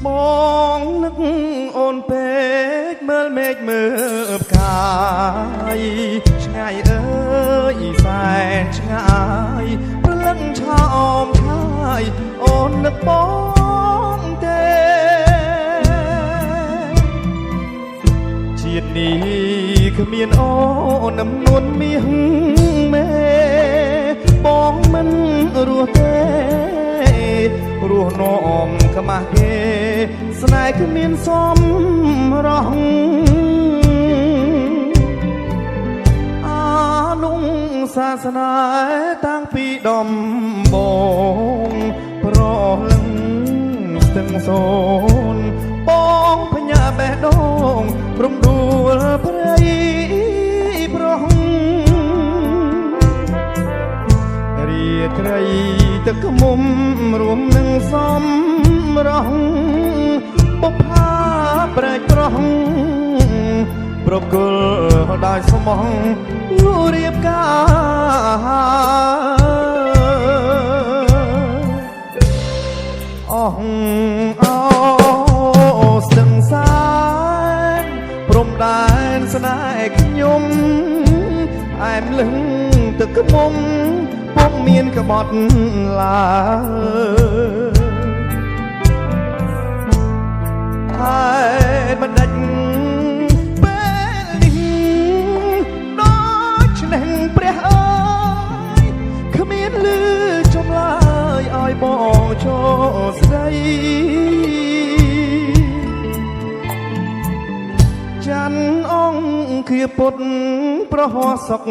បងនឹកអូនពេកមើលមេឃមើលផ្កាយឆ្ងាយអើយសែនឆ្ងាយព្រលឹងឆោមឆាយអូននឹកបងទេជាតិនេះគ្មានអូននំនួនមាសមេបងមិនរស់ទេរស់នោមខ្មាស់គេស្នេហ៍គ្មានសមរស់អានុសាសនាតាំងពីដំបងប្រលឹងស្ទឹងសូនបងភញាបេះដូងរំដួលព្រៃប្រហរាត្រីទឹកមុំរួមនឹងសំរងបុប្ផាប្រែកប្រហប្រគល់ដោយស្មោះលូរៀបការអស់អោស្ទឹងសានព្រំដែនស្នេហ៍ខ្ញុំអែមលឹងទឹកមុំពុំមានក្បត់ឡើយហើយមិនដាច់ពេលនេះដូចនឹងព្រះអើយគ្មានលឺចម្លើយឲ្យបងចូលស្ដីច័ន្ទអង្គាពុតប្រហោះសុក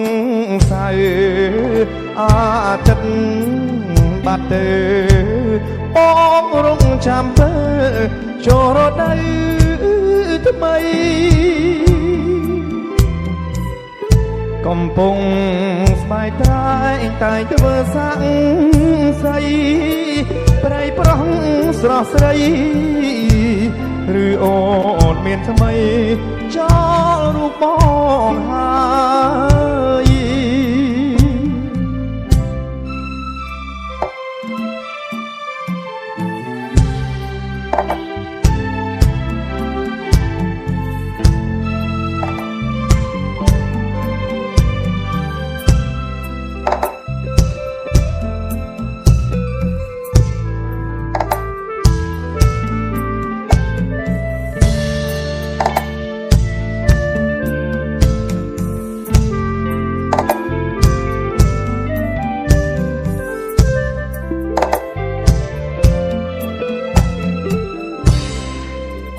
សៅអាទិត្យបាត់ទៅបងរងចាំទៅចូលរដូវថ្មីកំពុងស្បែកត្រាយតែធ្វើសាក់ស្អីប្រៃប្រងស្រស់ស្រីឬអូនមានថ្មីចោលរូបបងហើយ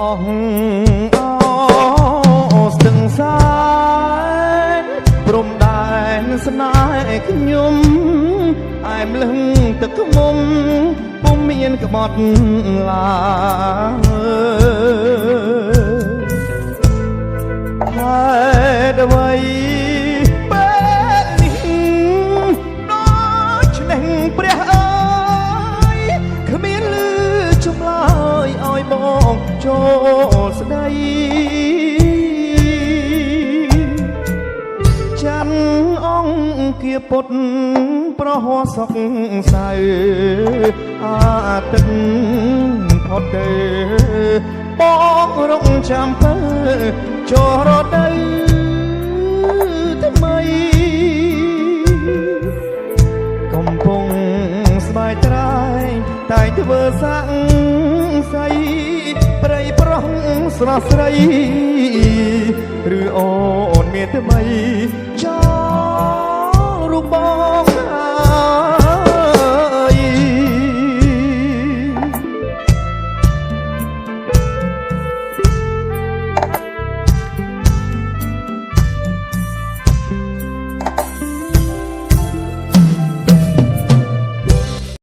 អស់អូស្ទឹងសានព្រំដែនស្នេហ៍ខ្ញុំអែមលឹងទឹកមុំពុំមានក្បត់ឡើយហើយអ្វីពេលនេះដូចនឹងព្រះអើយគ្មានលឺចម្លើយឲ្យបងចូលស្ដីច័ន្ទអង្គាពុតប្រហោះសុកសៅអាទិត្យផុតទៅបងរងចាំទៅចូលរដូវថ្មីកំពុងស្បែកត្រាយតែធ្វើសាក់ស្អីប្រៃប្រងស្រស់ស្រីឬអូនមានថ្មីចោលរូបបង